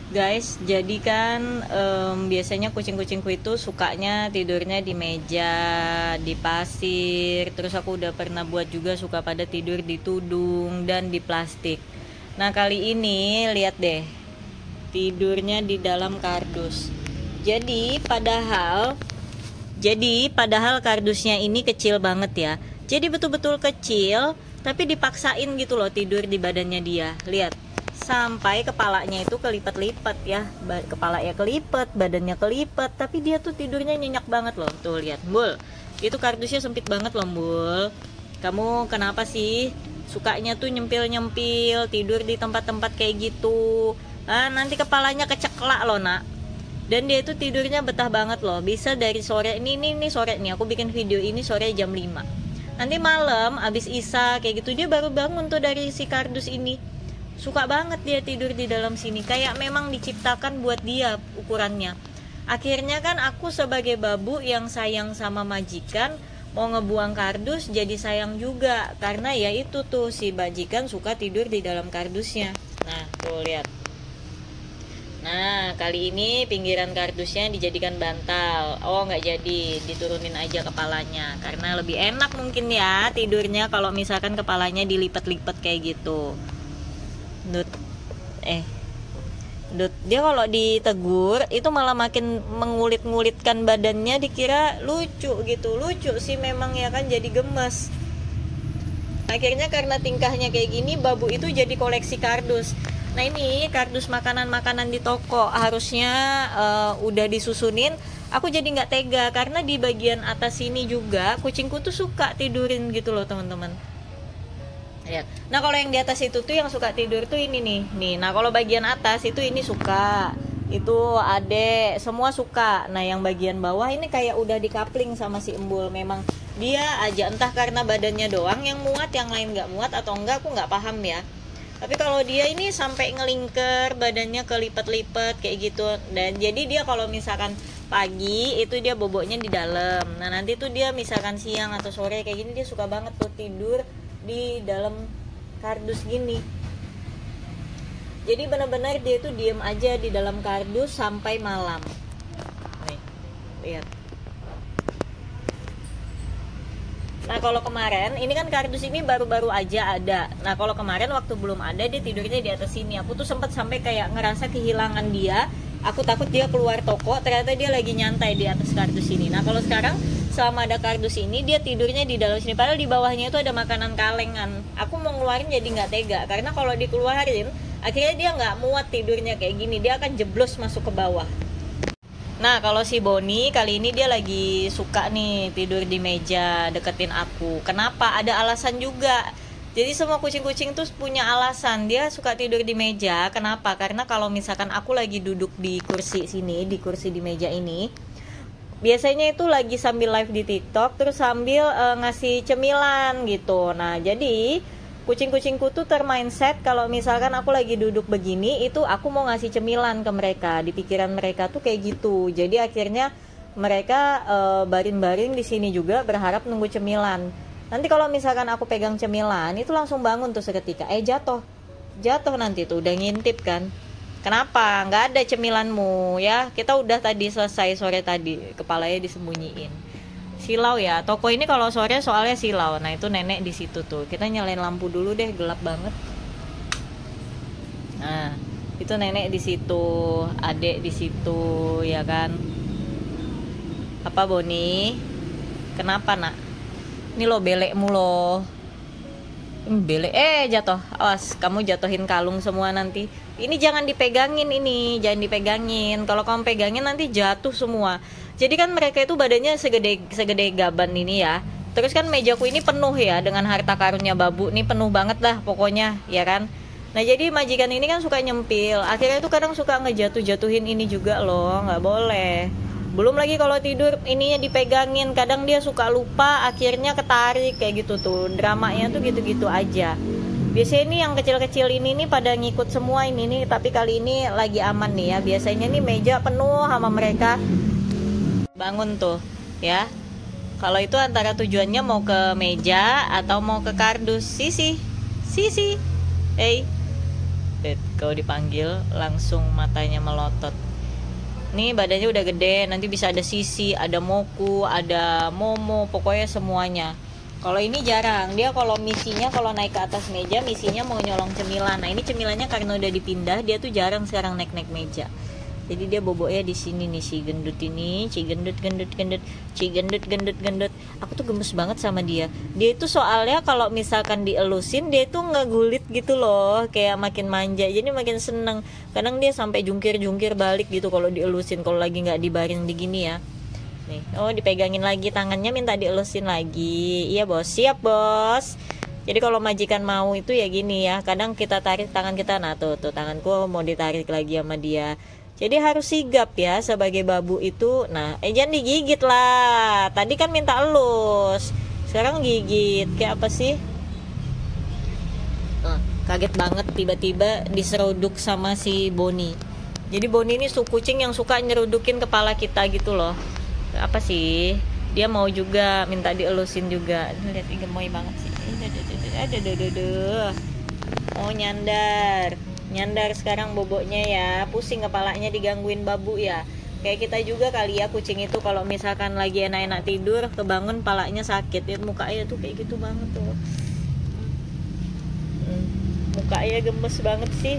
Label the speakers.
Speaker 1: Guys, jadi kan biasanya kucing-kucingku itu sukanya tidurnya di meja, di pasir. Terus aku udah pernah buat juga suka pada tidur di tudung dan di plastik. Nah, kali ini lihat deh, tidurnya di dalam kardus. Jadi padahal kardusnya ini kecil banget ya. Jadi betul-betul kecil, tapi dipaksain gitu loh tidur di badannya dia. Lihat. Sampai kepalanya itu kelipat-lipat ya, kepala ya kelipet, badannya kelipet, tapi dia tuh tidurnya nyenyak banget loh. Tuh lihat, Bul, itu kardusnya sempit banget loh, Bul. Kamu kenapa sih sukanya tuh nyempil-nyempil tidur di tempat-tempat kayak gitu? Nanti kepalanya keceklak loh, nak. Dan dia itu tidurnya betah banget loh, bisa dari sore ini sore nih, aku bikin video ini sore jam 5. Nanti malam abis isa kayak gitu dia baru bangun tuh dari si kardus ini. Suka banget dia tidur di dalam sini, kayak memang diciptakan buat dia ukurannya. Akhirnya kan aku sebagai babu yang sayang sama majikan, mau ngebuang kardus jadi sayang juga, karena ya itu tuh si majikan suka tidur di dalam kardusnya. Nah tuh lihat. Nah kali ini pinggiran kardusnya dijadikan bantal. Oh nggak jadi, diturunin aja kepalanya, karena lebih enak mungkin ya tidurnya kalau misalkan kepalanya dilipat-lipat kayak gitu. Dut, dia kalau ditegur itu malah makin mengulit-ngulitkan badannya, dikira lucu gitu. Lucu sih memang ya kan, jadi gemes. Akhirnya karena tingkahnya kayak gini, babu itu jadi koleksi kardus. Nah ini kardus makanan-makanan di toko harusnya udah disusunin. Aku jadi nggak tega karena di bagian atas sini juga kucingku tuh suka tidurin gitu loh teman-teman. Ya. Nah kalau yang di atas itu tuh yang suka tidur tuh ini nih. Nah kalau bagian atas itu ini suka, itu adek semua suka. Nah yang bagian bawah ini kayak udah dikapling sama si Embul. Memang dia aja, entah karena badannya doang yang muat, yang lain nggak muat atau enggak, aku nggak paham ya. Tapi kalau dia ini sampai ngelingker, badannya kelipet-lipet kayak gitu. Dan jadi dia kalau misalkan pagi itu dia boboknya di dalam. Nah nanti tuh dia misalkan siang atau sore kayak gini dia suka banget tuh tidur di dalam kardus gini. Jadi benar-benar dia tuh diem aja di dalam kardus sampai malam. Nih, lihat. Nah kalau kemarin, ini kan kardus ini baru-baru aja ada. Nah kalau kemarin waktu belum ada, dia tidurnya di atas sini. Aku tuh sempat sampai kayak ngerasa kehilangan dia. Aku takut dia keluar toko, ternyata dia lagi nyantai di atas kardus ini. Nah kalau sekarang selama ada kardus ini dia tidurnya di dalam sini, padahal di bawahnya itu ada makanan kalengan. Aku mau ngeluarin jadi nggak tega, karena kalau dikeluarin akhirnya dia nggak muat tidurnya kayak gini, dia akan jeblos masuk ke bawah. Nah kalau si Boni kali ini dia lagi suka nih tidur di meja deketin aku. Kenapa? Ada alasan juga. Jadi semua kucing-kucing tuh punya alasan dia suka tidur di meja. Kenapa? Karena kalau misalkan aku lagi duduk di kursi sini, di kursi di meja ini, biasanya itu lagi sambil live di TikTok, terus sambil ngasih cemilan gitu. Nah jadi kucing-kucingku tuh termindset kalau misalkan aku lagi duduk begini, itu aku mau ngasih cemilan ke mereka. Di pikiran mereka tuh kayak gitu. Jadi akhirnya mereka baring-baring di sini juga berharap nunggu cemilan. Nanti kalau misalkan aku pegang cemilan, itu langsung bangun tuh seketika. Jatuh nanti tuh, udah ngintip kan. Kenapa? Nggak ada cemilanmu ya? Kita udah tadi selesai sore tadi, kepalanya disembunyiin. Silau ya, toko ini kalau sore soalnya silau. Nah itu nenek di situ tuh. Kita nyalain lampu dulu deh, gelap banget. Nah itu nenek di situ, adek di situ, ya kan? Apa Boni? Kenapa nak? Ini lo belekmu lo. Belek jatuh. Awas kamu jatuhin kalung semua nanti. Ini jangan dipegangin, jangan dipegangin. Kalau kamu pegangin nanti jatuh semua. Jadi kan mereka itu badannya segede gaban ini ya. Terus kan mejaku ini penuh ya dengan harta karunnya babu. Nih penuh banget lah pokoknya, ya kan. Nah jadi majikan ini kan suka nyempil. Akhirnya tuh kadang suka ngejatuhin ini juga loh. Nggak boleh. Belum lagi kalau tidur ininya dipegangin, kadang dia suka lupa, akhirnya ketarik kayak gitu tuh. Dramanya tuh gitu-gitu aja. Biasanya ini yang kecil-kecil ini nih pada ngikut semua ini nih, tapi kali ini lagi aman nih ya. Biasanya nih meja penuh sama mereka. Bangun tuh, ya. Kalau itu antara tujuannya mau ke meja atau mau ke kardus. Sisi. Hey. kalau dipanggil langsung matanya melotot. Nih badannya udah gede, nanti bisa ada Sisi, ada Moku, ada Momo, pokoknya semuanya. Kalau ini jarang, dia kalau misinya kalau naik ke atas meja misinya mau nyolong cemilan. Nah ini cemilannya karena udah dipindah, dia tuh jarang sekarang naik meja. Jadi dia boboknya di sini nih, si gendut ini, si gendut. Aku tuh gemes banget sama dia. Dia itu soalnya kalau misalkan dielusin dia tuh ngegulit gitu loh, kayak makin manja. Jadi makin seneng. Kadang dia sampai jungkir balik gitu kalau dielusin, kalau lagi nggak dibaring begini ya. Nih, oh dipegangin lagi tangannya, minta dielusin lagi. Iya bos, siap bos. Jadi kalau majikan mau itu ya gini ya. Kadang kita tarik tangan kita, nah tuh tanganku mau ditarik lagi sama dia. Jadi harus sigap ya sebagai babu itu. Nah, jangan digigit lah. Tadi kan minta elus, sekarang gigit. Kayak apa sih? Kaget banget tiba-tiba diseruduk sama si Boni. Jadi Boni ini kucing yang suka nyerudukin kepala kita gitu loh. Apa sih? Dia mau juga minta dielusin juga. Lihat gemoy banget sih. Oh nyandar sekarang boboknya ya, pusing kepalanya digangguin babu ya. Kayak kita juga kali ya, kucing itu kalau misalkan lagi enak-enak tidur kebangun palanya sakit ya, mukanya tuh kayak gitu banget tuh. Mukanya gemes banget sih.